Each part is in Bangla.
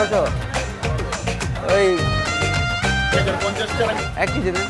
1200 ওই 1 কেজি দেন।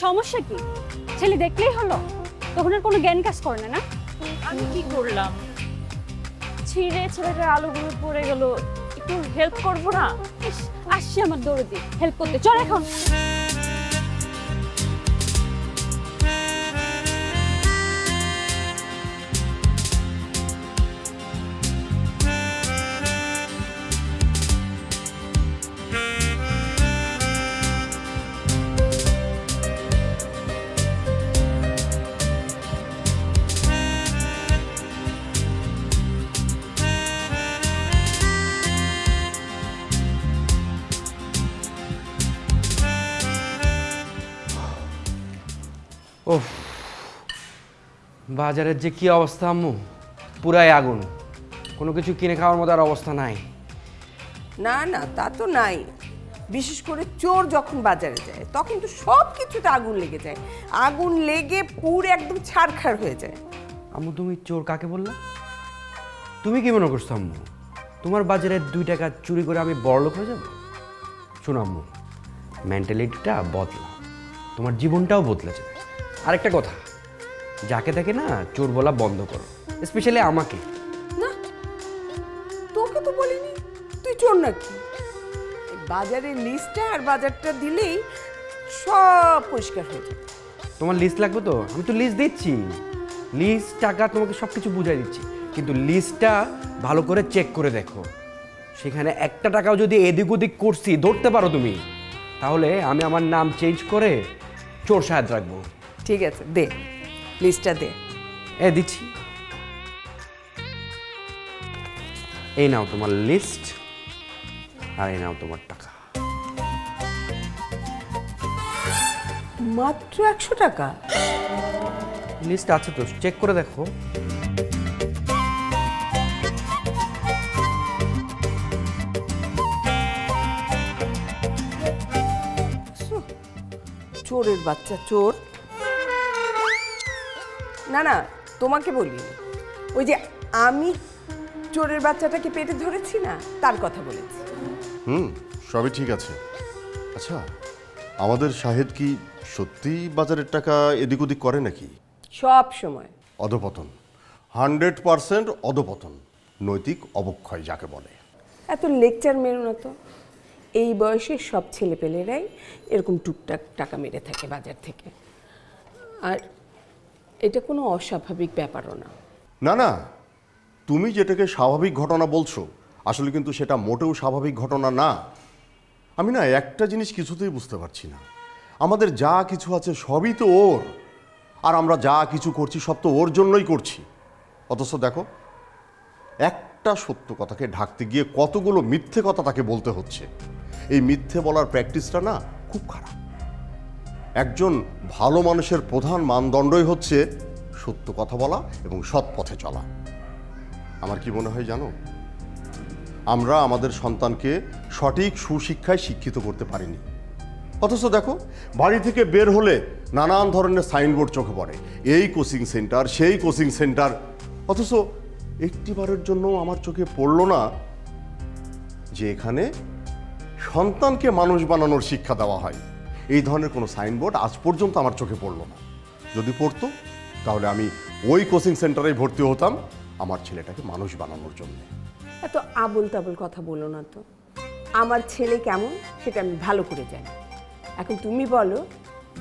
সমস্যা কি? ছেলে দেখলেই হলো, তখন আর কোনো জ্ঞান কাজ করে না। না আমি কি করলাম? ছিঁড়ে ছেলেটার আলুগুলো পড়ে গেল, একটু হেল্প করবো না? আসছি আমার দৌড়ে দিই হেল্প করতে, চল এখন। ওহ, বাজারের যে কি অবস্থা আম্মু, পুরাই আগুন। কোনো কিছু কিনে খাওয়ার মতো আর অবস্থা নাই। না না, তা তো নাই। বিশেষ করে চোর যখন বাজারে যায় তখন তো সব কিছুতে আগুন লেগে যায়, আগুন লেগে পুরো একদম ছারখার হয়ে যায়। আম্মু তুমি চোর কাকে বললা? তুমি কি মনে করছো আম্মু তোমার বাজারে 2 টাকা চুরি করে আমি বড়লোক হয়ে যাব? শোনো আম্মু, মেন্টালিটিটা বদলা, তোমার জীবনটাও বদলে যাবে। আরেকটা কথা, যাকে তাকে না চোর বলা বন্ধ করো, স্পেশালি আমাকে। না, তোকে তো বলিনি তুই চোর নাকি। বাজারের লিস্টটা আর বাজারটা দিলেই সব পরিষ্কার হয়ে যাবে। তোমার লিস্ট লাগবে তো? আমি তো লিস্ট দিচ্ছি, লিস্ট টাকা তোমাকে সব কিছু বুঝাই দিচ্ছি, কিন্তু লিস্টটা ভালো করে চেক করে দেখো। সেখানে 1 টাকাও যদি এদিক ওদিক করছি ধরতে পারো তুমি, তাহলে আমি আমার নাম চেঞ্জ করে চোর সাহেব রাখবো। ঠিক আছে, দে লিস্টটা দে। দিচ্ছি, এই নাও তোমার লিস্ট, আর এই নাও তোমার টাকা। মাত্র 100 টাকা? লিস্ট আছে তো, চেক করে দেখো। চোরের বাচ্চা চোর। না না, তোমাকে বলি, ওই যে আমি চোরের বাচ্চাটাকে পেটে ধরেছি না, তার কথা বলেছি। সবই ঠিক আছে। আচ্ছা, আমাদের শাহেদ কি সত্যি বাজারের টাকা এদিক ওদিক করে নাকি? সব সময় অধপতন, 100% অধপতন, নৈতিক অবক্ষয় যাকে বলে। এত লেকচার মেরো না তো। এই বয়সে সব ছেলেপেলেরাই এরকম টুকটাক টাকা মেরে থাকে বাজার থেকে, আর এটা কোনো অস্বাভাবিক ব্যাপারও না। না না, তুমি যেটাকে স্বাভাবিক ঘটনা বলছো, আসলে কিন্তু সেটা মোটেও স্বাভাবিক ঘটনা না। আমি না একটা জিনিস কিছুতেই বুঝতে পারছি না, আমাদের যা কিছু আছে সবই তো ওর, আর আমরা যা কিছু করছি সব তো ওর জন্যই করছি। অথচ দেখো, একটা সত্য কথাকে ঢাকতে গিয়ে কতগুলো মিথ্যে কথা তাকে বলতে হচ্ছে। এই মিথ্যে বলার প্র্যাকটিসটা না খুব খারাপ। একজন ভালো মানুষের প্রধান মানদণ্ডই হচ্ছে সত্য কথা বলা এবং সৎ পথে চলা। আমার কি মনে হয় জানো, আমরা আমাদের সন্তানকে সঠিক সুশিক্ষায় শিক্ষিত করতে পারিনি। অথচ দেখো, বাড়ি থেকে বের হলে নানান ধরনের সাইনবোর্ড চোখে পড়ে, এই কোচিং সেন্টার, সেই কোচিং সেন্টার। অথচ একটিবারের জন্য আমার চোখে পড়লো না যে এখানে সন্তানকে মানুষ বানানোর শিক্ষা দেওয়া হয়। এই ধরনের কোনো সাইনবোর্ড আজ পর্যন্ত আমার চোখে পড়লো না। যদি পড়তো তাহলে আমি ওই কোচিং সেন্টারেই ভর্তি হতাম আমার ছেলেটাকে মানুষ বানানোর জন্য। এত আবল তাবল কথা বলো না তো। আমার ছেলে কেমন সেটা আমি ভালো করে জানি। এখন তুমি বলো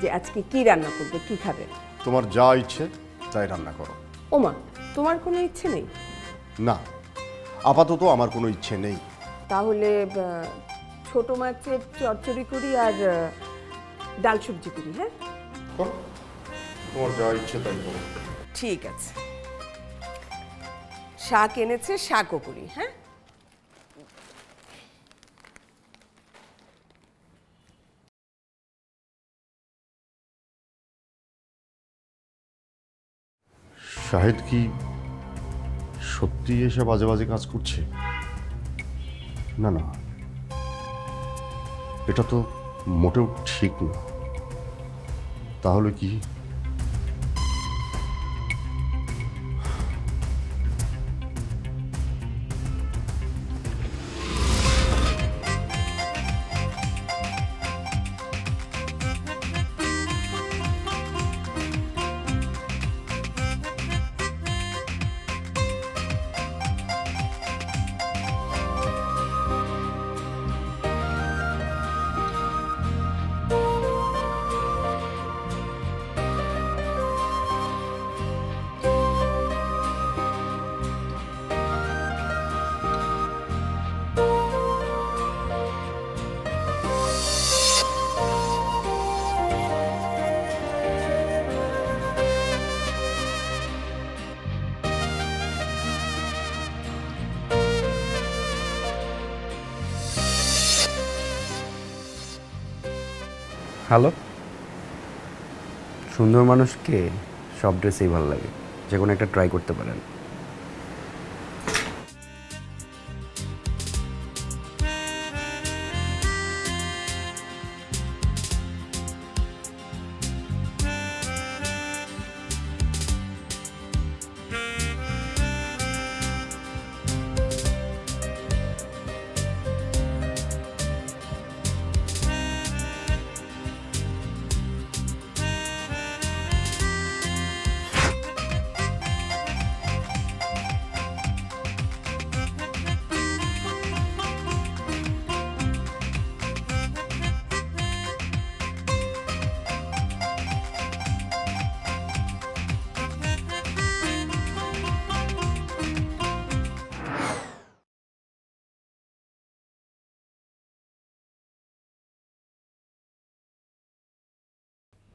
যে আজকে কি রান্না করবে, কি খাবে? তোমার যা ইচ্ছে তাই রান্না করো। ওমা, তোমার কোনো ইচ্ছে নেই? না, আপাতত আমার কোনো ইচ্ছে নেই। তাহলে ছোট মাছের চচ্চড়ি করি আর ডাল সবজি করি। হ্যাঁ, করো, তোমার যা ইচ্ছে তাই করো। ঠিক আছে, শাক এনেছে, শাকও করি। হ্যাঁ, শাহেদ কি সত্যি এসে বাজে বাজে কাজ করছে? না না, এটা তো মোটেও ঠিক না। তাহলে কি হ্যালো, সুন্দর মানুষকে সব ড্রেসেই ভালো লাগে, যে কোনো একটা ট্রাই করতে পারেন।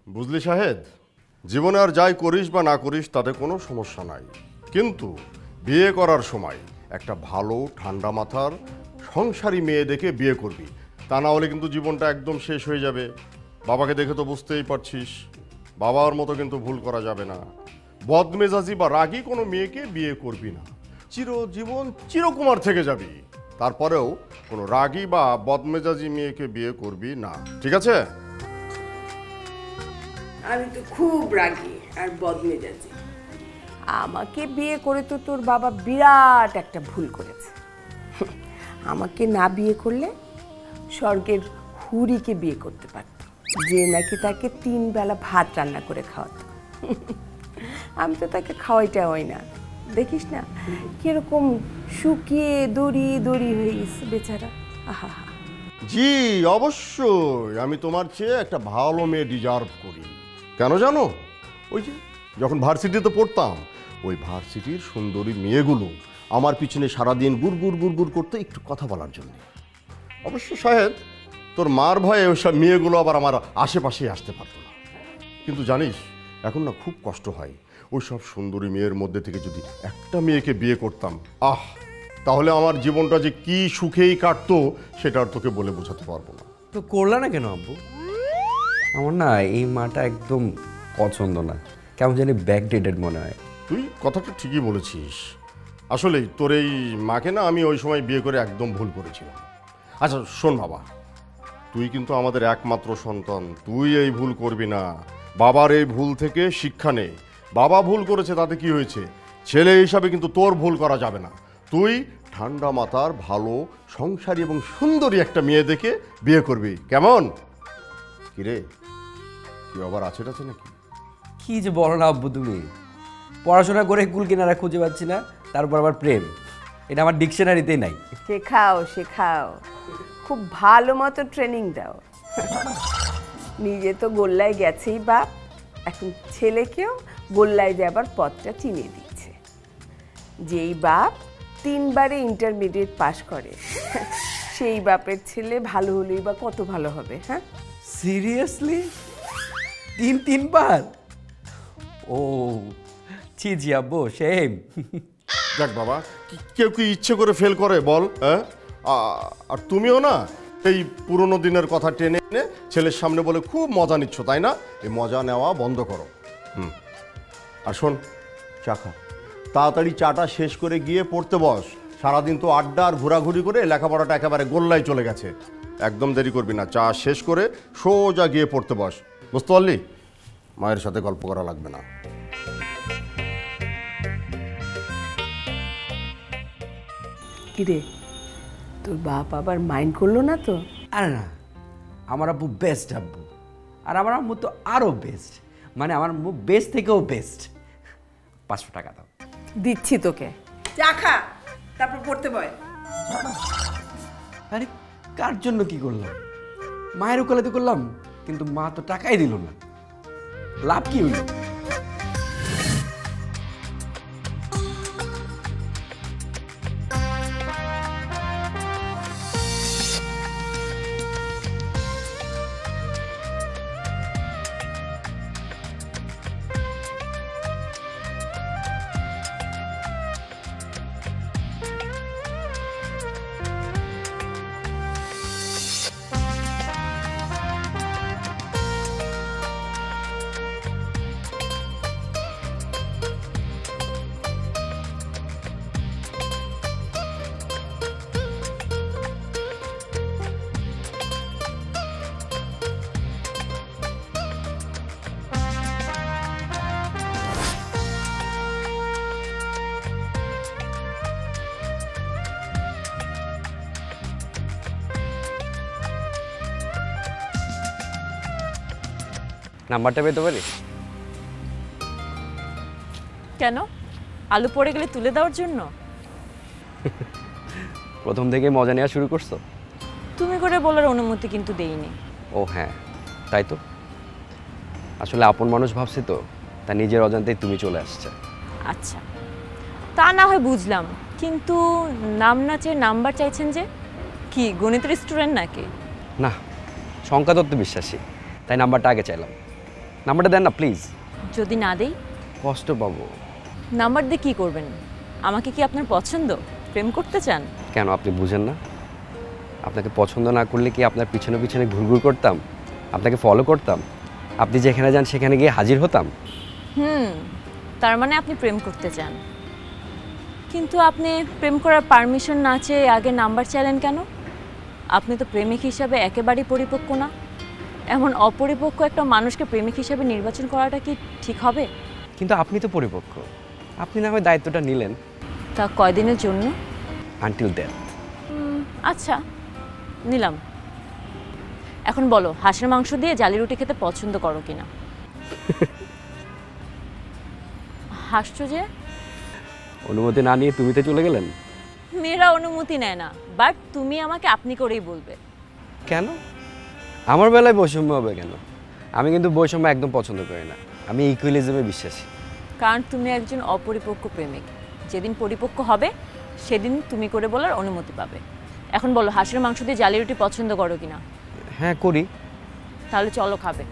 বুঝলি শাহেদ, জীবনে আর যাই করিস বা না করিস তাতে কোনো সমস্যা নাই, কিন্তু বিয়ে করার সময় একটা ভালো ঠান্ডা মাথার সংসারী মেয়ে দেখে বিয়ে করবি। তা না হলে কিন্তু জীবনটা একদম শেষ হয়ে যাবে। বাবাকে দেখে তো বুঝতেই পারছিস, বাবার মতো কিন্তু ভুল করা যাবে না। বদমেজাজি বা রাগী কোনো মেয়েকে বিয়ে করবি না, চিরজীবন চিরকুমার থেকে যাবি। তারপরেও কোনো রাগী বা বদমেজাজি মেয়েকে বিয়ে করবি না, ঠিক আছে? আমি তো খুব রাগী আর বদমেজাজি। আমাকে বিয়ে করে তো তোর বাবা বিরাট একটা ভুল করেছে। আমাকে না বিয়ে করলে স্বর্গের হুরিকে বিয়ে করতে পারত, যে নাকি তাকে 3 বেলা ভাত রান্না করে খাওয়াতো। আমি তো তাকে খাওয়াইটাই না, দেখিস না কিরকম শুকিয়ে দড়ি দড়ি হয়ে গেছে বেচারা। আহা, জি অবশ্যই, আমি তোমার চেয়ে একটা ভালো মেয়ে ডিজার্ভ করি। কেন জানো? ওই যে যখন ভার্সিটিতে পড়তাম, ওই ভার্সিটির সুন্দরী মেয়েগুলো আমার পিছনে সারাদিন গুড় গুড় গুড় গুড় করতে একটু কথা বলার জন্য। অবশ্য শাহেদ, তোর মার ভয়ে ওইসব মেয়েগুলো আবার আমার আশেপাশেই আসতে পারতো না। কিন্তু জানিস, এখন না খুব কষ্ট হয়। ওই সব সুন্দরী মেয়ের মধ্যে থেকে যদি একটা মেয়েকে বিয়ে করতাম, তাহলে আমার জীবনটা যে কি সুখেই কাটতো সেটা আর তোকে বলে বোঝাতে পারবো না। তো করলা না কেন আব্বু? আমার না এই মাটা একদম পছন্দ না, কেমন জানি ব্যাকডেটেড মনে হয়। তুই কথাটা ঠিকই বলেছিস। আসলেই তোর এই মাকে না আমি ওই সময় বিয়ে করে একদম ভুল করেছিলাম। আচ্ছা শোন বাবা, তুই কিন্তু আমাদের একমাত্র সন্তান, তুই এই ভুল করবি না। বাবার এই ভুল থেকে শিক্ষা নে। বাবা ভুল করেছে তাতে কি হয়েছে, ছেলে হিসাবে কিন্তু তোর ভুল করা যাবে না। তুই ঠান্ডা মাথার ভালো সংসারী এবং সুন্দরী একটা মেয়ে দেখে বিয়ে করবি, কেমন? কিরে, কি আবার আছে নাকি? কি যে বলো না আব্বু তুমি, পড়াশোনা করে কুল কিনারা খুঁজে পাচ্ছি না, তারপর আবার প্রেম, এটা আমার ডিকশনারিতেই নাই। শেখাও শেখাও, খুব ভালো মতো ট্রেনিং দাও। নিজে তো গোল্লায় গেছেই বাপ, এখন ছেলেকেও গোল্লায় যাবার পথটা চিনিয়ে দিচ্ছে। যেই বাপ 3 বারে ইন্টারমিডিয়েট পাশ করে, সেই বাপের ছেলে ভালো হলেই বা কত ভালো হবে। হ্যাঁ সিরিয়াসলি 3 বার? ও ছি জি আব্বু, সেম। দেখ বাবা, কেউ কি ইচ্ছে করে ফেল করে বল? হ্যাঁ, আর তুমিও না এই পুরনো দিনের কথা টেনে এনে ছেলের সামনে বলে খুব মজা নিচ্ছ, তাই না? এই মজা নেওয়া বন্ধ করো। আর শোন, চা খা, তাড়াতাড়ি চাটা শেষ করে গিয়ে পড়তে বস। সারাদিন তো আড্ডা আর ঘোরাঘুরি করে লেখাপড়াটা একেবারে গোল্লায় চলে গেছে। একদম দেরি করবি না, চা শেষ করে সোজা গিয়ে পড়তে বস, বুঝতে পারলি? মায়ের সাথে গল্প করা লাগবে না। কিরে, তোর বাপ আবার মাইন্ড করলো না তো? আরে না, আমার আব্বু বেস্ট আব্বু, আর আমার আম্মু তো আরও বেস্ট, মানে আমার আম্মু বেস্ট থেকেও বেস্ট। 500 টাকা দাও। দিচ্ছি তোকে, চা খা, তারপর পড়তে বয়। আরে কার জন্য কি করলাম? মায়ের ওকালতি করলাম, কিন্তু মা তো টাকাই দিল না, লাভ কি হইল? নাম্বারটা পেতে পারি? কেন? আলু পড়ে গেলে তুলে দেওয়ার জন্য? প্রথম থেকে মজা নেওয়া শুরু করছো? তুমি করে বলার অনুমতি কিন্তু দেইনি। ও হ্যাঁ, তাই তো। আসলে আপন মানুষ ভাবছি তো, তা নিজের অজান্তেই তুমি চলে আসছে। আচ্ছা, তা না হয় বুঝলাম, কিন্তু নাম না চেয়ে নাম্বার চাইছেন যে? কি গণিতের স্টুডেন্ট নাকি? না, সংখ্যা তত্ত্ব বিশ্বাসী, তাই নাম্বারটা আগে চাইলাম। নাম্বারটা দেন না প্লিজ। যদি না দেই? কষ্ট পাবো। নাম্বার দিয়ে কী করবেন? আমাকে কি আপনার পছন্দ? প্রেম করতে চান? কেন, আপনি বুঝেন না? আপনাকে পছন্দ না করলে কি আপনার পিছনে পিছনে ঘুরঘুর করতাম, আপনাকে ফলো করতাম, আপনি যেখানে যান সেখানে গিয়ে হাজির হতাম? তার মানে আপনি প্রেম করতে চান, কিন্তু আপনি প্রেম করার পারমিশন না চেয়ে আগে নাম্বার চাইলেন কেন? আপনি তো প্রেমিক হিসাবে একেবারেই পরিপক্ক না। এমন অপরিপক্ক একটা মানুষকে প্রেমিক হিসাবে নির্বাচন করাটা কি ঠিক হবে? কিন্তু আপনি তো পরিপক্ক, আপনি না হয় দায়িত্বটা নিলেন। তা কয়দিনের জন্য? Until death. আচ্ছা, নিলাম। এখন বলো, হাঁসের মাংস দিয়ে জালি রুটি খেতে পছন্দ করো কিনা? হাসছো যে? অনুমতি না নিয়ে তুমিতে চলে গেলেন। মেয়েরা অনুমতি নেয় না, বাট তুমি আমাকে আপনি করেই বলবে। কেন? আমার বেলায় বৈষম্য হবে কেন? আমি কিন্তু বৈষম্য একদম পছন্দ করি না, আমি ইকুয়ালিজমে বিশ্বাসী। কারণ তুমি একজন অপরিপক্ক প্রেমিক, যেদিন পরিপক্ক হবে সেদিন তুমি করে বলার অনুমতি পাবে। এখন বলো, হাঁসের মাংস দিয়ে জালি রুটি পছন্দ করো কিনা? হ্যাঁ করি। তাহলে চলো, খাবে।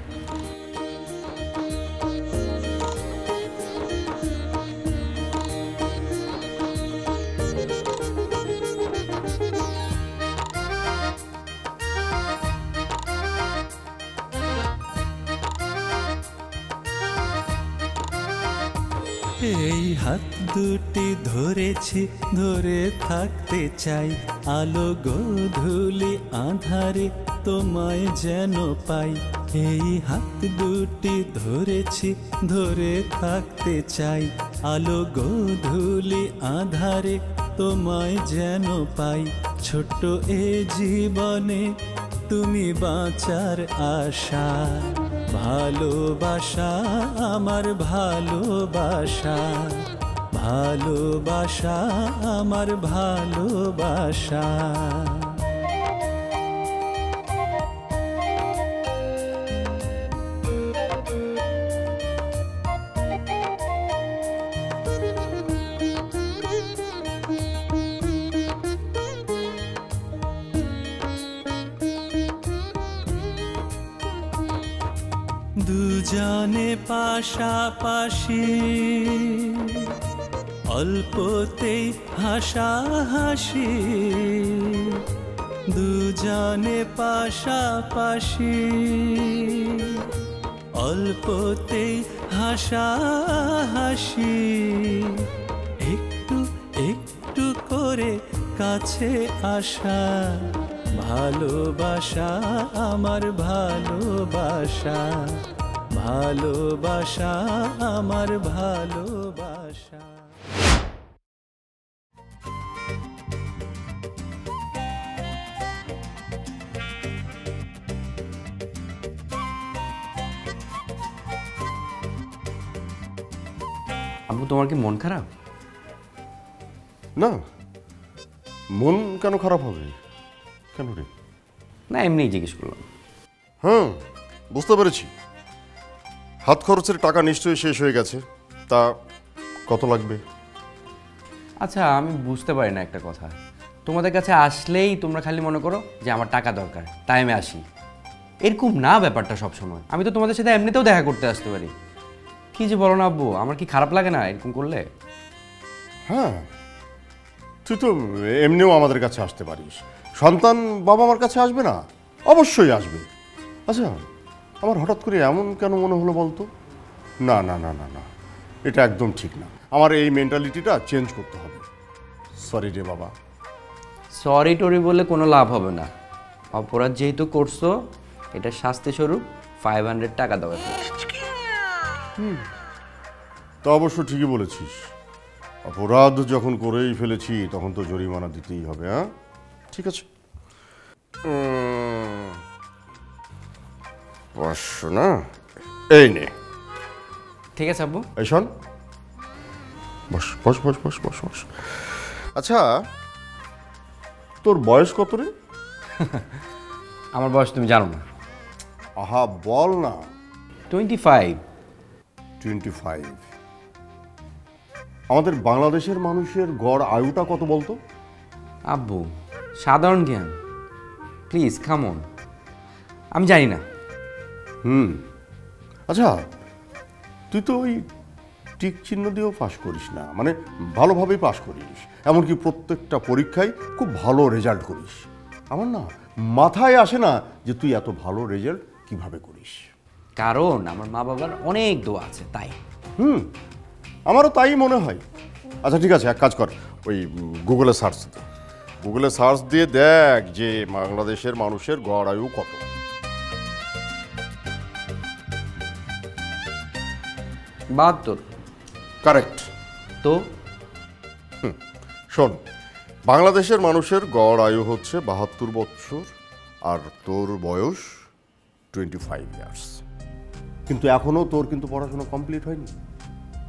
এই হাত দুটি ধরেছি, ধরে থাকতে চাই, আলো গোধূলি আঁধারে তোমায় যেন পাই। এই হাত দুটি ধরেছি, ধরে থাকতে চাই, আলো গোধূলি আঁধারে তোমায় যেন পাই। ছোট্ট এ জীবনে তুমি বাঁচার আশা, ভালোবাসা আমার ভালোবাসা, ভালোবাসা আমার ভালোবাসা। দুজনে পাশাপাশি, অল্পতেই হাসাহাসি, দুজনে পাশাপাশি, অল্পতেই হাসাহাসি, একটু একটু করে কাছে আসা, ভালোবাসা আমার ভালোবাসা, ভালোবাসা আমার ভালোবাসা। আব্বু তোমার কি মন খারাপ? না, মন কেন খারাপ হবে? কেন রে? না, এমনিই জিজ্ঞেস করলাম। হ্যাঁ, বুঝতে পেরেছি। হাত খরচের টাকা নিশ্চয়ই শেষ হয়ে গেছে। তা কত লাগবে? আচ্ছা, আমি বুঝতে পারি না একটা কথা। তোমাদের কাছে আসলেই তোমরা খালি মনে করো যে আমার টাকা দরকার, তাই আমি আসি। এরকম না ব্যাপারটা সব সময়। আমি তো তোমাদের সাথে এমনিতেও দেখা করতে আসতে পারি। কি যে বলো না আব্বু, আমার কি খারাপ লাগে না এরকম করলে? হ্যাঁ, তুই তো এমনিও আমাদের কাছে আসতে পারিস। সন্তান বাবা মার কাছে আসবে না? অবশ্যই আসবে। আচ্ছা, আমার হঠাৎ করে এমন কেন মনে হলো বলতো? না না না না না, এটা একদম ঠিক না। আমার এই মেন্টালিটিটা চেঞ্জ করতে হবে। সরি রে বাবা। সরি টরি বলে কোনো লাভ হবে না। অপরাধ যেহেতু করছো, এটা শাস্তি স্বরূপ 500 টাকা দেওয়া। তা অবশ্য ঠিকই বলেছিস। অপরাধ যখন করেই ফেলেছি তখন তো জরিমানা দিতেই হবে। হ্যাঁ, ঠিক আছে। 500 না, এই নে। ঠিক আছে আব্বু। এই শোন, বস বস বস বস বস বস। আচ্ছা, তোর বয়স কত রে? আমার বয়স তুমি জানো না। আহা, বল না। 25। 25। আমাদের বাংলাদেশের মানুষের গড় আয়ুটা কত বলতো? আব্বু, সাধারণ জ্ঞান, প্লিজ কাম অন। আমি জানি না। আচ্ছা, তুই তো ওই টিক চিহ্ন দিয়েও পাশ করিস না, মানে ভালোভাবেই পাশ করিস, এমনকি প্রত্যেকটা পরীক্ষায় খুব ভালো রেজাল্ট করিস। আমার না মাথায় আসে না যে তুই এত ভালো রেজাল্ট কিভাবে করিস। কারণ আমার মা বাবার অনেক দোয়া আছে, তাই। আমারও তাই মনে হয়। আচ্ছা ঠিক আছে, এক কাজ কর, ওই গুগলে সার্চ দে, গুগলে সার্চ দিয়ে দেখ যে বাংলাদেশের মানুষের গড় আয়ু কত। 72। কারেক্ট। তো শোন, বাংলাদেশের মানুষের গড় আয়ু হচ্ছে 72 বছর, আর তোর বয়স 25 ইয়ার্স। কিন্তু এখনও তোর কিন্তু পড়াশোনা কমপ্লিট হয়নি।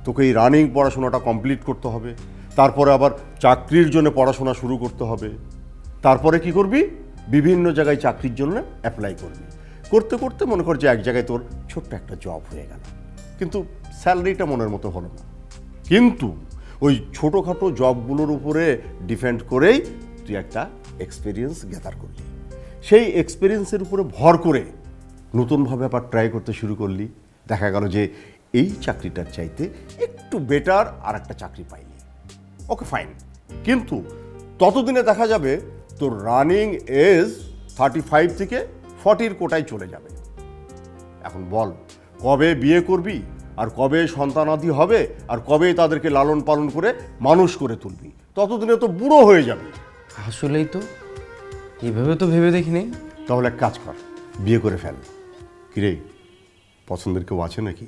তোকে এই রানিং পড়াশোনাটা কমপ্লিট করতে হবে, তারপরে আবার চাকরির জন্য পড়াশোনা শুরু করতে হবে। তারপরে কি করবি? বিভিন্ন জায়গায় চাকরির জন্য অ্যাপ্লাই করবি। করতে করতে মনে কর যে এক জায়গায় তোর ছোট্ট একটা জব হয়ে গেল, কিন্তু স্যালারিটা মনের মতো হলো না। কিন্তু ওই ছোটোখাটো জবগুলোর উপরে ডিপেন্ড করেই তুই একটা এক্সপিরিয়েন্স গ্যাদার করলি। সেই এক্সপিরিয়েন্সের উপরে ভর করে নতুনভাবে আবার ট্রাই করতে শুরু করলি। দেখা গেল যে এই চাকরিটার চাইতে একটু বেটার আর একটা চাকরি পাইলি। ওকে ফাইন, কিন্তু ততদিনে দেখা যাবে তোর রানিং এজ 35 থেকে 40 কোটায় চলে যাবে। এখন বল, কবে বিয়ে করবি আর কবে সন্তানাদি হবে আর কবে তাদেরকে লালন পালন করে মানুষ করে তুলবি, ততদিনে তো বুড়ো হয়ে যাবে। আসলেই তো, এইভাবে তো ভেবে দেখিনি। তাহলে এক কাজ কর, বিয়ে করে ফেল। কিরে, পছন্দের কেউ আছে নাকি?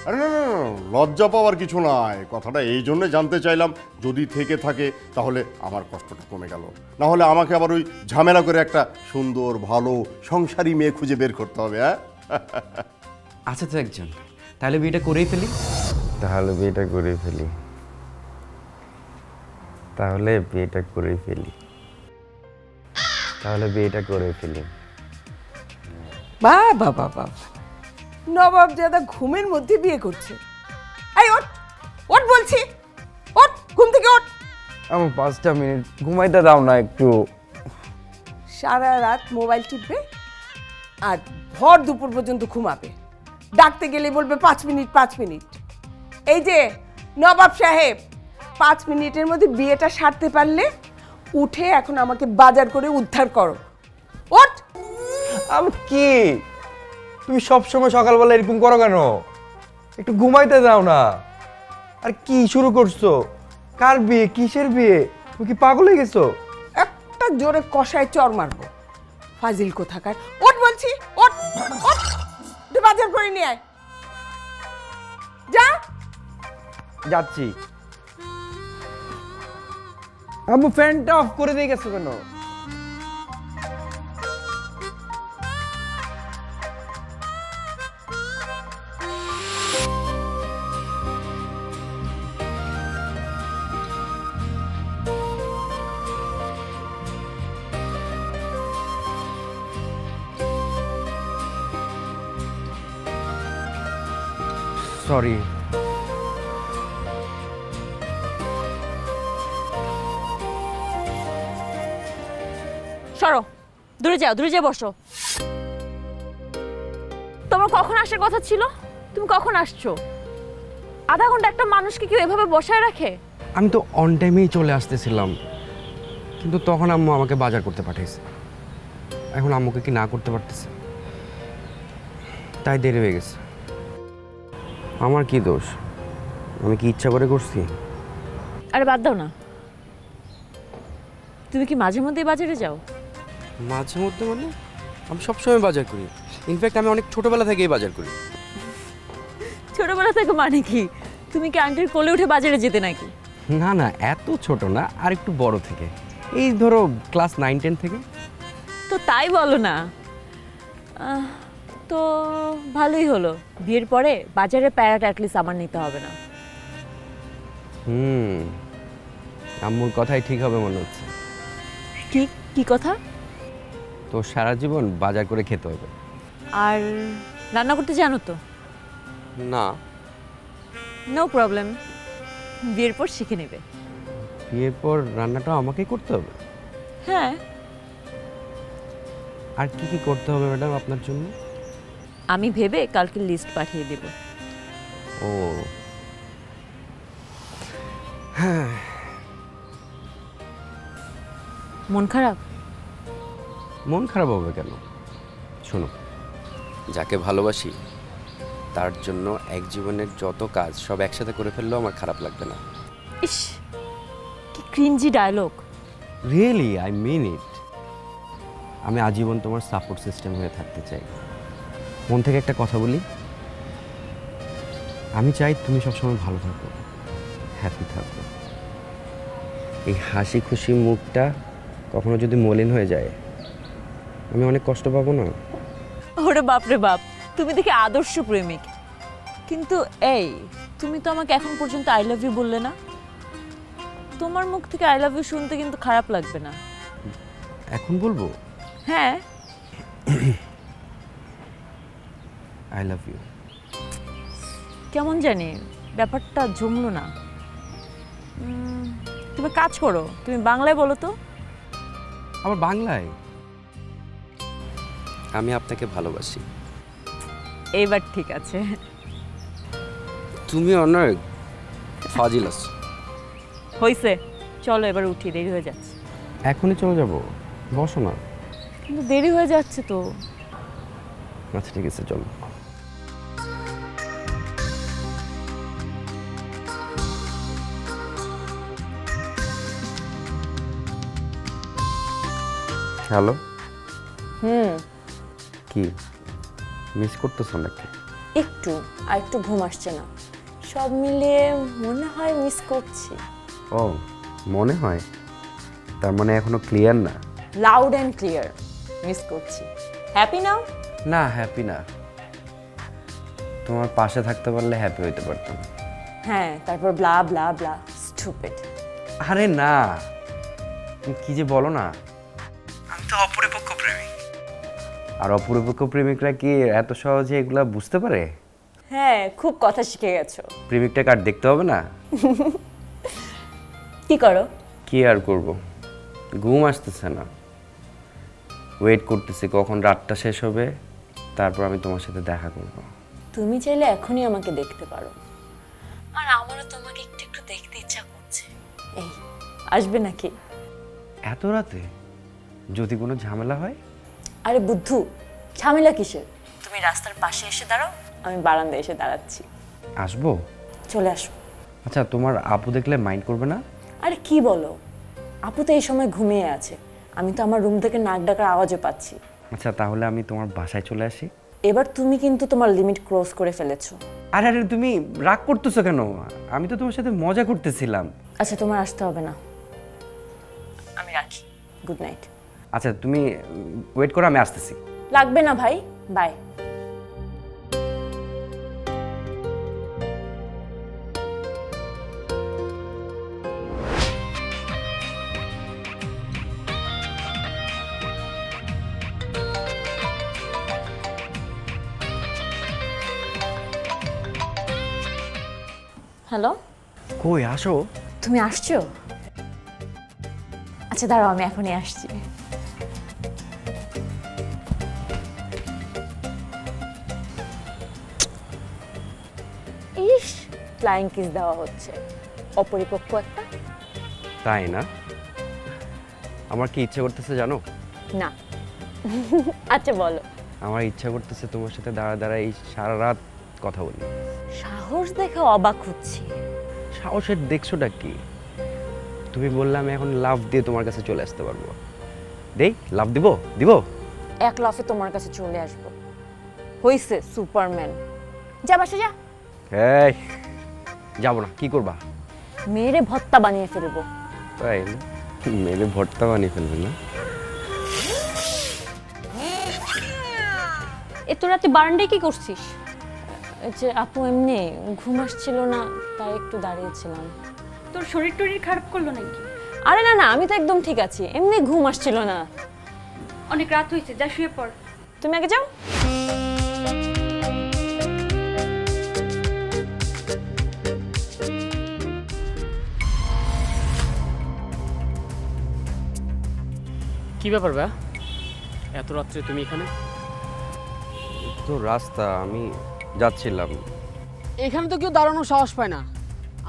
আরে না না না, লজ্জা পাওয়ার কিছু নাই। কথাটা এই জন্য জানতে চাইলাম, যদি থেকে থাকে তাহলে আমার কষ্টটা কমে গেল, না হলে আমাকে আবার ওই ঝামেলা করে একটা সুন্দর ভালো সংসারী মেয়ে খুঁজে বের করতে হবে। হ্যাঁ, আচ্ছা তো একজন, তাহলে বিয়েটা করেই ফেলি। তাহলে বিয়েটা করে ফেলি। তাহলে বিয়েটা করে ফেলি। তাহলে বিয়েটা করে ফেলি। বাবা বাবা, নবাব দাদা ঘুমের মধ্যে বিয়ে করছে। এই ওঠ ওঠ বলছি, ওঠ, ঘুম থেকে ওঠ। আমার 5টা মিনিট ঘুমাইতে দাও না একটু। সারা রাত মোবাইল টিপবে আর ভর দুপুর পর্যন্ত ঘুমাবে। ডাকতে গেলে বলবে 5 মিনিট 5 মিনিট। এই যে নবাব সাহেব, 5 মিনিটের মধ্যে বিয়েটা সারতে পারলে উঠে এখন আমাকে বাজার করে উদ্ধার করো। ওঠ। আমি কি, তুমি সবসময় সকালবেলা এরকম করো কেন? একটু ঘুমাইতে দাও না। আর কি শুরু করছো? কার বিয়ে? কিসের বিয়ে? তুমি কি পাগল হয়ে গেছো? একটা জোরে কষায় চর মারবো। ফাজিল কোথাকার। ওঠ বলছি, ওঠ ওঠ, তুই বাজার করে নিয়ে আয়। যা। যাচ্ছি। আম্মু ফ্যানটা অফ করে দিয়ে গেছো কেন? সরি। সরো, দূরে যাও, দূরে যেয়ে বসো। তোমার কখন আসার কথা ছিল? তুমি কখন আসছো? আধা ঘন্টা একটা মানুষকে কেউ এভাবে বসায় রাখে? আমি তো অন টাইমেই চলে আসতেছিলাম, কিন্তু তখন আম্মু আমাকে বাজার করতে পাঠিয়েছে। এখন আম্মুকে কি না করতে পারতেছে? তাই দেরি হয়ে গেছে। আমার কি দোষ? আমি কি ইচ্ছা করে করছি? আরে বাদ দাও না। তুমি কি মাঝে মধ্যেই বাজারে যাও? মাঝে মধ্যে মানে? আমি সবসময় বাজার করি। ইনফ্যাক্ট আমি অনেক ছোটবেলা থেকেই বাজার করি। ছোটবেলা থেকে মানে কি? তুমি কি আন্টির কোলে উঠে বাজারে যেতে নাকি? না না, এত ছোট না, আর একটু বড় থেকে। এই ধরো ক্লাস 9-10 থেকে। তো তাই বলো না। তো ভালোই হলো, বিয়ের পরে বাজারে প্যারাটা অ্যাটলিস্ট আমার নিতে হবে না। আম্মুর কথাই ঠিক হবে মনে হচ্ছে। ঠিক কি কথা? তো সারা জীবন বাজার করে খেতে হবে। আর রান্না করতে জানো তো? না। নো প্রবলেম, বিয়ের পর শিখে নেবে। বিয়ের পর রান্নাটা আমাকেই করতে হবে? হ্যাঁ। আর কি কি করতে হবে ম্যাডাম আপনার জন্য? আমি ভেবে কালকে লিস্ট পাঠিয়ে দেব। ও হ্যাঁ। মন খারাপ? মন খারাপ হবে কেন? শোনো, যাকে ভালোবাসি তার জন্য এক জীবনের যত কাজ সব একসাথে করে ফেললেও আমার খারাপ লাগবে না। ইস, কি cringey dialogue. Really, I mean it. আমি আজীবন তোমার সাপোর্ট সিস্টেম হয়ে থাকতে চাই। মন থেকে একটা কথা বলি, আমি চাই তুমি সবসময় ভালো থাকো, হ্যাপি থাকো। এই হাসি খুশি মুখটা কখনো যদি মলিন হয়ে যায়, আমি অনেক কষ্ট পাবো না? ওরে বাপরে বাপ, তুমি দেখি আদর্শ প্রেমিক। কিন্তু এই, তুমি তো আমাকে এখন পর্যন্ত আই লাভ ইউ বললে না। তোমার মুখ থেকে আই লাভ ইউ শুনতে কিন্তু খারাপ লাগবে না? এখন বলবো? হ্যাঁ। I love you. কেমন জানি ব্যাপারটা জমলো না। তুমি কাজ করো, তুমি বাংলায় বলো তো। আবার বাংলায়? আমি আপনাকে ভালোবাসি। এইবার ঠিক আছে। তুমি অনেক ফাজিল আছো। হইছে, চলো এবার উঠি, দেরি হয়ে যাচ্ছে। এখনই চলে যাব? বসো না। কিন্তু দেরি হয়ে যাচ্ছে তো। আচ্ছা ঠিক আছে, চলো। হ্যালো, হুম, কি মিস করতেছো নাকি? একটু আর একটু ঘুম আসছে না, সব মিলিয়ে মনে হয় মিস করছি। ও, মনে হয়? তার মানে এখনো ক্লিয়ার না? লাউড অ্যান্ড ক্লিয়ার মিস করছি। হ্যাপি নাও? না, হ্যাপি না। তোমার পাশে থাকতে পারলে হ্যাপি হইতে পারতাম। হ্যাঁ, তারপর ব্লা ব্লা ব্লা, স্টুপিড। আরে না, তুমি কি যে বলো না, আমি তো অপরিপক্ক প্রেমিক। আর অপরিপক্ক প্রেমিকরা কি এত সহজে এগুলা বুঝতে পারে? হ্যাঁ, খুব কথা শিখে গেছো। প্রেমিকটা কার দেখতে হবে না? কি করো? কি আর করব, ঘুম আসতেছে না, ওয়েট করতেছি কখন রাতটা শেষ হবে, তারপর আমি তোমার সাথে দেখা করব। তুমি চাইলে এখনই আমাকে দেখতে পারো, আর আমারও তোমাকে একটু একটু দেখতে ইচ্ছা করছে। এই, আসবে নাকি? এত রাতে? যদি কোনো ঝামেলা হয়? আরে বুদ্ধু, ঝামেলা কিসের? তুমি রাস্তার পাশে এসে দাঁড়াও, আমি বারান্দায় এসে দাঁড়াচ্ছি। আসবো? চলে আসো। আচ্ছা, তোমার আপু দেখলে মাইন্ড করবে না? আরে কি বলো, আপু তো এই সময় ঘুমিয়ে আছে, আমি তো আমার রুম থেকে নাক ডাকার আওয়াজও পাচ্ছি। আচ্ছা, তাহলে আমি তোমার বাসায় চলে আসি। এবার তুমি কিন্তু তোমার লিমিট ক্রস করে ফেলেছো। আরে আরে, তুমি রাগ করতেছো কেন? আমি তো তোমার সাথে মজা করতেছিলাম। আচ্ছা, তোমার আসতে হবে না, আমি রাখি। Good night. আচ্ছা, তুমি ওয়েট করো, আমি আসতেছি। লাগবে না ভাই, বাই। হ্যালো, কই আসো? তুমি আসছো? আচ্ছা দাঁড়াও, আমি এখনই আসছি। ইস, ফ্লাইং কিস দেওয়া হচ্ছে, অপরিপক্ক একটা। তাই না? আমার কি ইচ্ছা করতেছে জানো? না। আচ্ছা বলো। আমার ইচ্ছা করতেছে তোমার সাথে দাঁড়া দাঁড়া এই সারা রাত কথা বলি। সাহস দেখে অবাক হচ্ছি। সাহসের দেখছোটা কি? তুমি বললে আমি এখন লাভ দিয়ে তোমার কাছে চলে আসতে পারবো। দেই, লাভ দিব? দিব? এক লাফে তোমার কাছে চলে আসবো। হইছে সুপারম্যান। যা বাসা যা। এই, যাবো না, কি করবা? মেরে ভর্তা বানিয়ে ফেলবো। তাই না? মেরে ভর্তা বানিয়ে ফেলবে না? এত রাতে বারান্দায় কি করছিস? যে আপু এমনি ঘুম আসছিল না, তাই একটু দাঁড়িয়েছিলাম। তোর শরীর টরীর খারাপ করলো নাকি? আরে না না, আমি তো একদম ঠিক আছি, এমনি ঘুম আসছিল না। অনেক রাত হয়েছে, যা শুয়ে পড়। তুমি আগে যাও। কি ব্যাপার ভাই, এত রাত্রে তুমি এখানে? তো রাস্তা, আমি যাচ্ছিলাম। এখানে তো কেউ দাঁড়ানোর সাহস পায় না,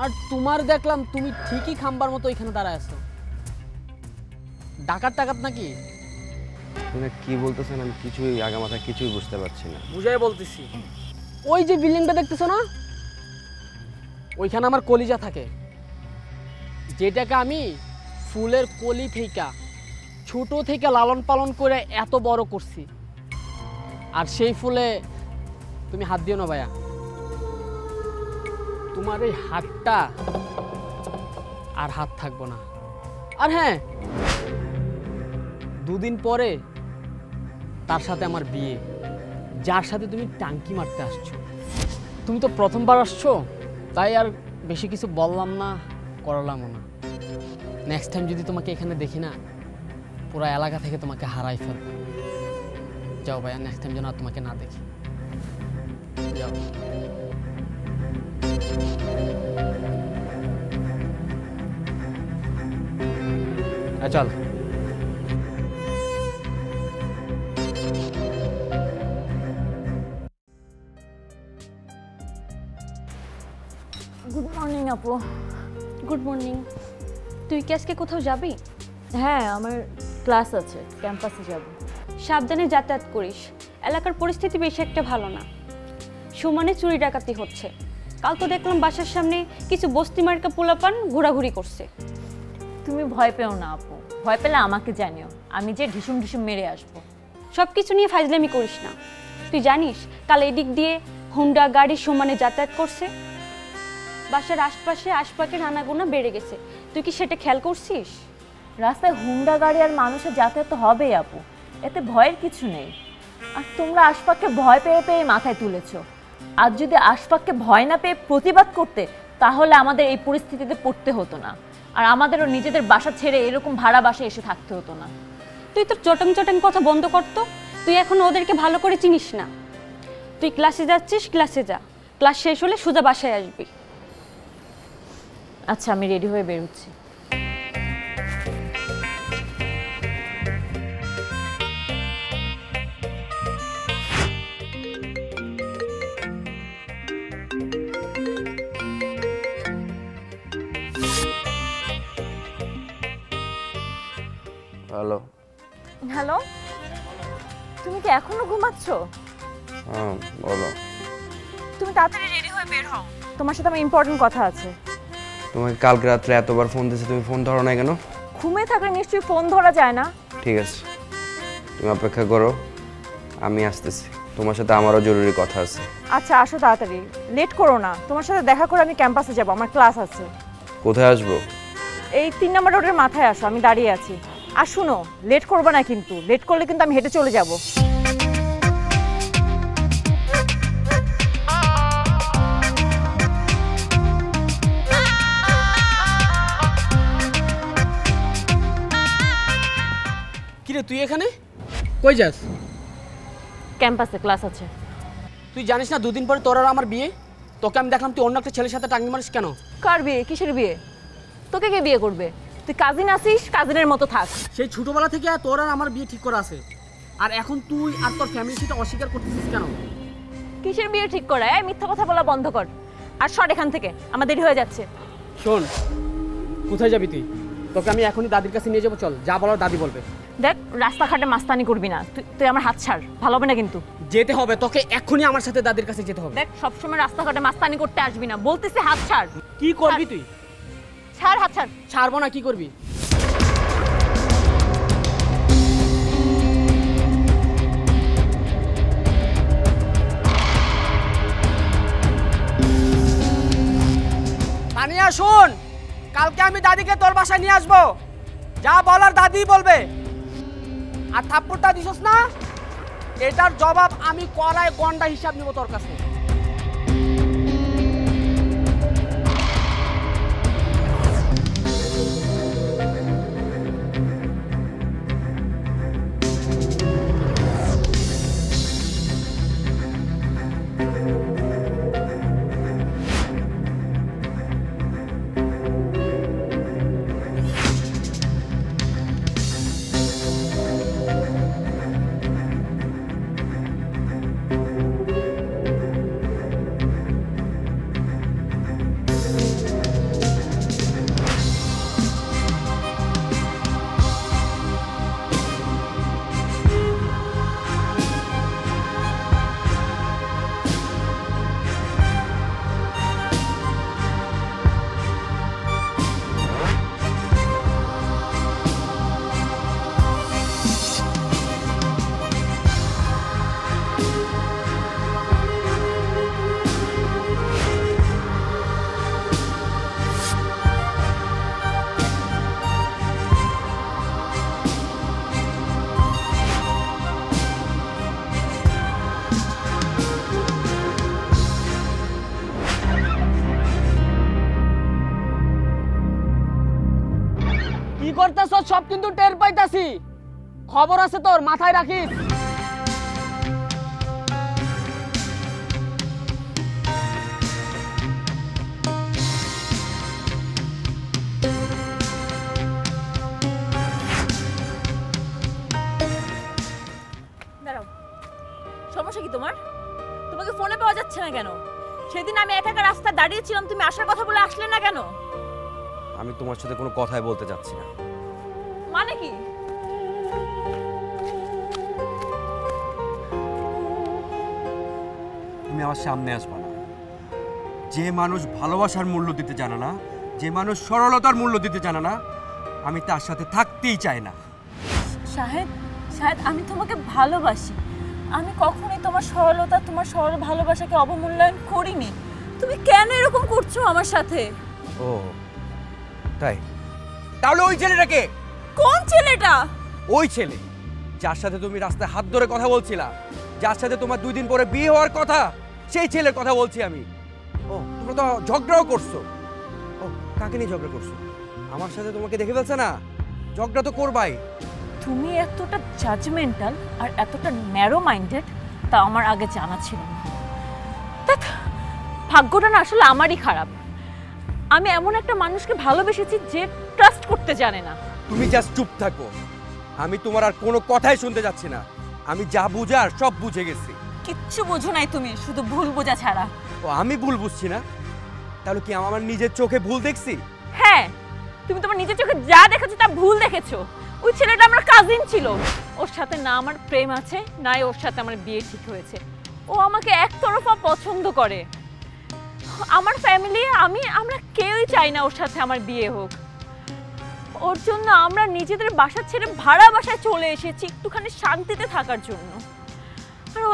আর তোমার দেখলাম তুমি ঠিকই খাম্বার মতো এখানে দাঁড়ায় আছো। ডাকাত টাকাত নাকি? তুমি কি বলতেছেন আমি কিছুই আগামাথা কিছুই বুঝতে পারছি না। বুঝাই বলতেছি, ওই যে বিল্ডিংটা দেখতেছো না, ওইখানে আমার কলিজা থাকে, যেটাকে আমি ফুলের কলি থেকে ছোট থেকে লালন পালন করে এত বড় করছি। আর সেই ফুলে তুমি হাত দিও না ভাইয়া, তোমার এই হাতটা আর হাত থাকবো না। আর হ্যাঁ, দুদিন পরে তার সাথে আমার বিয়ে, যার সাথে তুমি টাঙ্কি মারতে আসছো। তুমি তো প্রথমবার আসছো, তাই আর বেশি কিছু বললাম না, করলামও না। নেক্সট টাইম যদি তোমাকে এখানে দেখি না, পুরো এলাকা থেকে তোমাকে হারাই ফেলবো। যাও ভাইয়া, নেক্সট টাইম যেন আর তোমাকে না দেখি। যাও। চল। গুড মর্নিং আপু। Good morning. তুই কি আজকে কোথাও যাবি? হ্যাঁ, আমার ক্লাস আছে, ক্যাম্পাসে যাব। সাবধানে যাতায়াত করিস, এলাকার পরিস্থিতি বেশি একটা ভালো না। সমানে চুরি ডাকাতি হচ্ছে। কাল তো দেখলাম বাসার সামনে কিছু বস্তি মার্কা পোলাপান ঘোরাঘুরি করছে। তুমি ভয় পেও না আপু, ভয় পেলে আমাকে জানিও। আমি যে ঢিসুম ঢিসুম মেরে আসবো। সব কিছু নিয়ে ফাজলামি করিস না। তুই জানিস কাল এদিক দিয়ে হুন্ডা গাড়ি সমানে যাতায়াত করছে, বাসার আশপাশে আশপাশের আনাগোনা বেড়ে গেছে। তুই কি সেটা খেয়াল করছিস? রাস্তায় হুন্ডা গাড়ি আর মানুষের যাতায়াত তো হবেই আপু, এতে ভয়ের কিছু নেই। আর তোমরা আশপাশকে ভয় পেয়ে পেয়ে মাথায় তুলেছ। আর যদি আশপাশকে ভয় না পেয়ে প্রতিবাদ করতে, তাহলে আমাদের এই পরিস্থিতিতে পড়তে হতো না, আর আমাদেরও নিজেদের বাসা ছেড়ে এরকম ভাড়া বাসায় এসে থাকতে হতো না। তুই তোর চটং চটং কথা বন্ধ করতো। তুই এখন ওদেরকে ভালো করে চিনিস না। তুই ক্লাসে যাচ্ছিস, ক্লাসে যা, ক্লাস শেষ হলে সোজা বাসায় আসবি। আচ্ছা, আমি রেডি হয়ে বেরোচ্ছি। হ্যালো। হ্যালো, তুমি কি এখনো ঘুমাচ্ছ? হ্যাঁ বলো। তুমি তাড়াতাড়ি রেডি হয়ে বের হও, তোমার সাথে আমার ইম্পর্টেন্ট কথা আছে। তোমাকে কালকে রাত্রে এতবার ফোন দিয়েছে, তুমি ফোন ধরো না কেন? ঘুমিয়ে থাকলে নিশ্চয়ই ফোন ধরা যায় না। ঠিক আছে, তুমি অপেক্ষা করো, আমি আসতেছি। তোমার সাথে আমারও জরুরি কথা আছে। আচ্ছা আসো তাড়াতাড়ি, লেট করো না। তোমার সাথে দেখা করে আমি ক্যাম্পাসে যাব, আমার ক্লাস আছে। কোথায় আসবো? এই 3 নম্বর রোডের মাথায় আসো, আমি দাঁড়িয়ে আছি। আর শুনো, লেট করবে না কিন্তু, লেট করলে কিন্তু আমি হেঁটে চলে যাব। কিরে তুই এখানে কই যাস? ক্যাম্পাসে ক্লাস আছে। তুই জানিস না দুদিন পরে তোর আর আমার বিয়ে? তোকে আমি দেখলাম তুই অন্য একটা ছেলের সাথে টাঙ্গি মারিস কেন? কার বিয়ে? কিসের বিয়ে? তোকে কে বিয়ে করবে? তুই কাজিন আসিস, কাজিনের মতো থাক। সেই ছোটবেলা থেকে তোর আর আমার বিয়ে ঠিক করা আছে, আর এখন তুই আর তোর ফ্যামিলি সেটা অস্বীকার করতেছিস কেন? কিসের বিয়ে ঠিক করা? এই মিথ্যা কথা বলা বন্ধ কর, আর সর এখান থেকে, আমার দেরি হয়ে যাচ্ছে। শোন, কোথায় যাবি তুই? তোকে আমি এখনই দাদির কাছে নিয়ে যাবো, চল, যা বলার দাদি বলবে। দেখ, রাস্তাঘাটে মাস্তানি করবি না, তুই আমার হাত ছাড়, ভালো হবে না কিন্তু। যেতে হবে তোকে, এখনই আমার সাথে দাদির কাছে যেতে হবে। দেখ, সবসময় রাস্তাঘাটে মাস্তানি করতে আসবি না, বলতেছি হাত ছাড়। কি করবি তুই? ছাড়, হাত ছাড়। ছাড়বো না, কি করবি? তানিয়া শোন, কালকে আমি দাদিকে তোর বাসায় নিয়ে আসবো, যা বলার দাদি বলবে। আর থাপ্পড়টা দিছস না, এটার জবাব আমি কলায় গন্ডা হিসাব নিব তোর কাছে। করতেছ সব কিন্তু টের পাইতাছি, খবর আছে তোর, মাথায় রাখিস। দাঁড়াও, সমস্যা কি তোমার? তোমাকে ফোনে পাওয়া যাচ্ছে না কেন? সেদিন আমি একা একা রাস্তায় দাঁড়িয়েছিলাম, তুমি আসার কথা বলে আসলে না কেন? আমি তোমার সাথে কোনো কথাই বলতে চাচ্ছি না। মানে কি? তুমি আমার সামনে আসবে না। যে মানুষ ভালোবাসার মূল্য দিতে জানে না, যে মানুষ সরলতার মূল্য দিতে জানে না, আমি তার সাথে থাকতেই চাই না। শাহেদ, শাহেদ, আমি তোমাকে ভালোবাসি। আমি কখনোই তোমার সরলতা, তোমার সরল ভালোবাসাকে অবমূল্যায়ন করিনি। তুমি কেন এরকম করছো আমার সাথে? ও তাই? তাহলে ওই ছেলেটাকে? কোন ছেলেটা? ওই ছেলে যার সাথে তুমি রাস্তায় হাত ধরে কথা বলছিলা, যার সাথে তোমার 2 দিন পরে বিয়ে হওয়ার কথা, সেই ছেলের কথা বলছি আমি। ও তোমরা তো ঝগড়াও করছো। ও কাকে নিয়ে ঝগড়া করছো? আমার সাথে তোমাকে দেখে ফেলছে না, ঝগড়া তো করবাই। তুমি এতটা জাজমেন্টাল আর এতটা ন্যারো মাইন্ডেড তা আমার আগে জানা ছিল না। ভাগ্যটা না আসলে আমারই খারাপ। আমি এমন একটা মানুষকে ভালোবেসেছি যে ট্রাস্ট করতে জানে না। তুমি জাস্ট চুপ থাকো, আমি তোমার আর কোনো কথাই শুনতে যাচ্ছি না। আমি যা বুঝার সব বুঝে গেছি। কিচ্ছু বোঝো নাই তুমি, শুধু ভুল বোঝা ছাড়া। ও আমি ভুল বুঝছি না? তাহলে কি আমার নিজের চোখে ভুল দেখছি? হ্যাঁ, তুমি তোমার নিজের চোখে যা দেখেছো তা ভুল দেখেছো। ওই ছেলেটা আমার কাজিন ছিল, ওর সাথে না আমার প্রেম আছে না ওর সাথে আমার বিয়ে ঠিক হয়েছে। ও আমাকে একতরফা পছন্দ করে। আমার ফ্যামিলি, আমরা কেউই চাই না ওর সাথে আমার বিয়ে হোক। ওর জন্য আমরা নিজেদের বাসা ছেড়ে ভাড়া বাসায় চলে এসেছি একটুখানি শান্তিতে থাকার জন্য। আর ও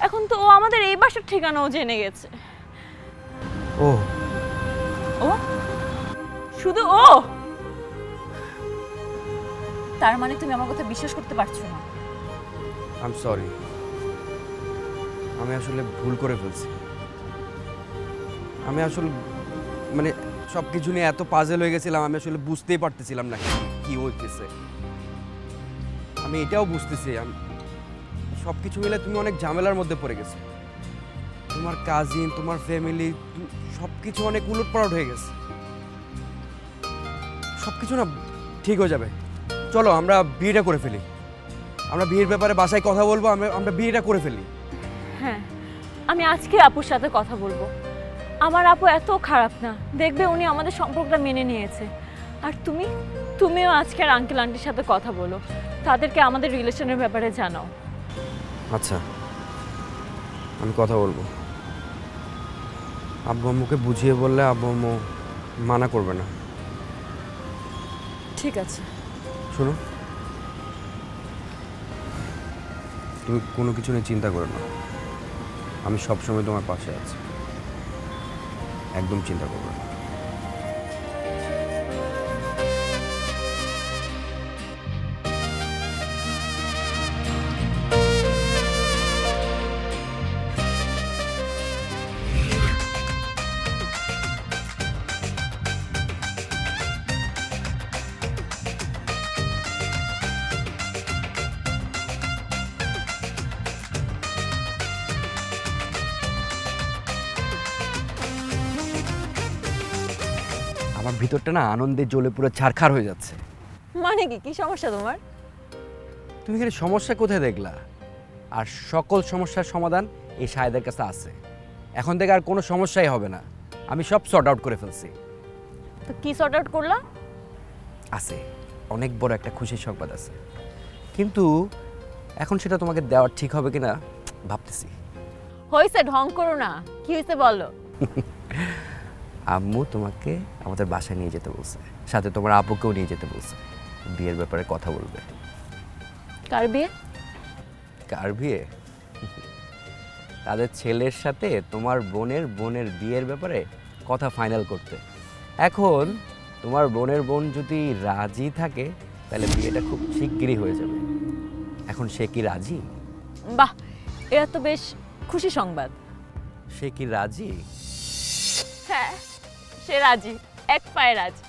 এখন তো ও আমাদের এই বাসার ঠিকানাও জেনে গেছে। ও ও শুধু ও? তার মানে তুমি আমার কথা বিশ্বাস করতে পারছো না? আই এম সরি, আমি আসলে ভুল করে ফেলছি। আমি আসলে মানে সব কিছু নিয়ে এত পাজেল হয়ে গেছিলাম, আমি আসলে বুঝতেই পারতেছিলাম না কি হইতেছে। আমি এটাও বুঝতেছি সব কিছু মিলে তুমি অনেক ঝামেলার মধ্যে পড়ে গেছো। তোমার কাজিন, তোমার ফ্যামিলি, সব কিছু অনেক উলটপালট হয়ে গেছে। সব কিছু না ঠিক হয়ে যাবে। চলো আমরা বিয়েটা করে ফেলি। আমরা বিয়ের ব্যাপারে বাসায় কথা বলবো, আমরা বিয়েটা করে ফেলি। হ্যাঁ, আমি আজকে আপুর সাথে কথা বলবো। আমার আপু এত খারাপ না, দেখবে উনি আমাদের সম্পর্কটা মেনে নিয়েছে। আর তুমিও আজকে আর আঙ্কেল আন্টির সাথে কথা বলো, তাদেরকে আমাদের রিলেশনের ব্যাপারে জানাও। আচ্ছা, আমি কথা বলবো। আব্বু আম্মুকে বুঝিয়ে বললে আব্বু আম্মু মানা করবে না। ঠিক আছে। শোনো, তুমি কোনো কিছু নিয়ে চিন্তা করো না, আমি সবসময় তোমার পাশে আছি, একদম চিন্তা করবে না। আমার ভিতরটা না আনন্দে জ্বলে পুরো ছারখার হয়ে যাচ্ছে। মানে কি সমস্যা তোমার? তুমি এখানে সমস্যা কোথায় দেখলা? আর সকল সমস্যার সমাধান এই শাহেদের কাছে আছে। এখন থেকে আর কোনো সমস্যাই হবে না, আমি সব সর্ট আউট করে ফেলছি। তো কি সর্ট আউট করলা? আছে, অনেক বড় একটা খুশির সংবাদ আছে, কিন্তু এখন সেটা তোমাকে দেওয়া ঠিক হবে কিনা ভাবতেছি। হয়েছে, ঢং করো না, কি হয়েছে বলো। আম্মু তোমাকে আমাদের বাসায় নিয়ে যেতে বলছে, সাথে তোমার আপুকেও নিয়ে যেতে বলছে, বিয়ের ব্যাপারে কথা বলবে। কার বিয়ে? কার বিয়ে? তাদের ছেলের সাথে তোমার বোনের বিয়ের ব্যাপারে কথা ফাইনাল করতে। এখন তোমার বোনের বোন যদি রাজি থাকে তাহলে বিয়েটা খুব শিগগিরই হয়ে যাবে। এখন সে কি রাজি? বাহ, এটা তো বেশ খুশি সংবাদ। সে কি রাজি? হ্যাঁ, সে রাজি, এক পায়ে রাজি।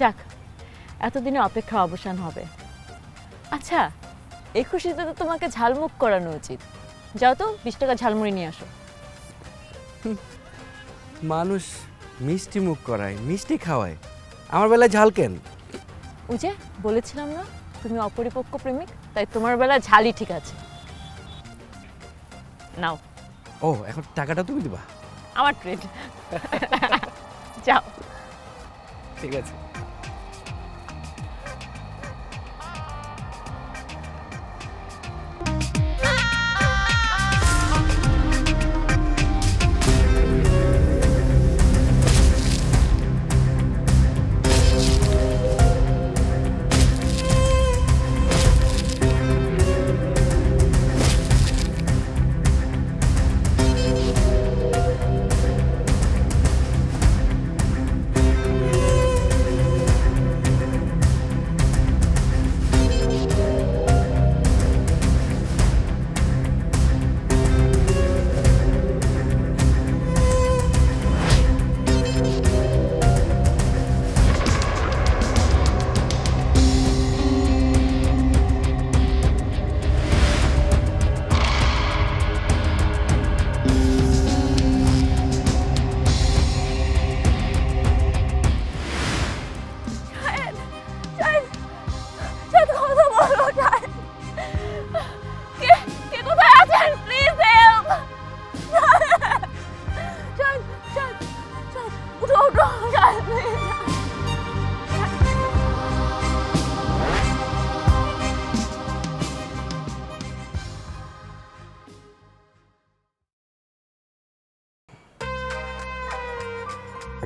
যাক, এতদিনে অপেক্ষা অবসান হবে। আচ্ছা, এই খুশিতে তো তোমাকে ঝালমুখ করানো উচিত। যাও তো 20 টাকা ঝালমুড়ি নিয়ে আসো। মানুষ মিষ্টি মুখ করায়, মিষ্টি খাওয়ায়, আমার বেলায় ঝাল কেন? ওই যে বলেছিলাম না তুমি অপরিপক্ক প্রেমিক, তাই তোমার বেলা ঝালই ঠিক আছে। নাও। ও, এখন টাকাটা তুমি দিবা? আমার ট্রেড। যাও। ঠিক আছে।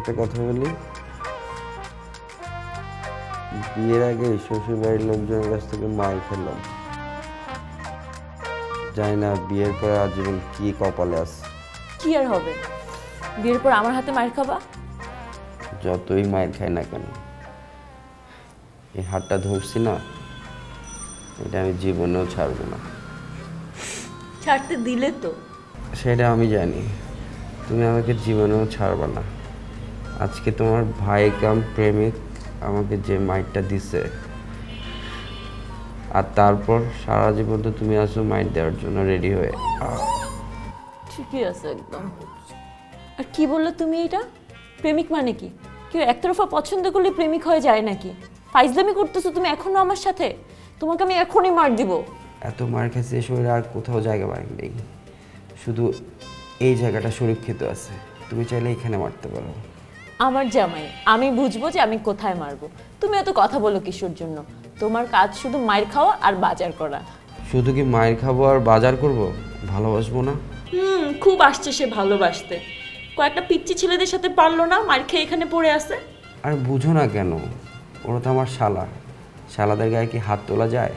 একটা কথা বলি, বিয়ের আগে শ্বশুর বাড়ির লোকজনের কাছ থেকে মার খেলাম, জানি না বিয়ের পর আজীবন কি কপালে আছে। কি আর হবে, বিয়ের পর আমার হাতে মার খাবা? যতই মায়ের খাই না কেন, এই হাতটা ধরছি না, এটা আমি জীবনেও ছাড়বো না। ছাড়তে দিলে তো? সেটা আমি জানি, তুমি আমাকে জীবনেও ছাড়বে না। আজকে তোমার ভাই কাম প্রেমিক আমাকে যে মাইটটা দিছে, আর তারপর সারা জীবন তো তুমি আসো মাইট দেওয়ার জন্য রেডি হয়ে। ঠিকই আছে একদম। আর কি বললো তুমি? এটা প্রেমিক মানে কি? কেউ একতরফা পছন্দ করলে প্রেমিক হয়ে যায় নাকি? ফাইজলামি করতেছো তুমি এখনো আমার সাথে? তোমাকে আমি এখনই মার দিব। এত মার খেয়েছে শরীরে আর কোথাও জায়গা বাকি নেই, শুধু এই জায়গাটা সুরক্ষিত আছে, তুমি চাইলে এখানে মারতে পারো। আমার জামাই, আমি বুঝবো যে আমি কোথায় মারবো। তুমি এত কথা বলো কিসের জন্য? তোমার কাজ শুধু মায়ের খাওয়া আর বাজার করা। শুধু কি মায়ের খাবো আর বাজার করব? ভালোবাসবো না? খুব আসছে সে ভালোবাসতে। কয়েকটা পিচ্চি ছেলেদের সাথে পারলো না, মার খেয়ে এখানে পড়ে আছে। আর বুঝো না কেন, ওরা তো আমার শালা, শালাদের গায়ে কি হাত তোলা যায়?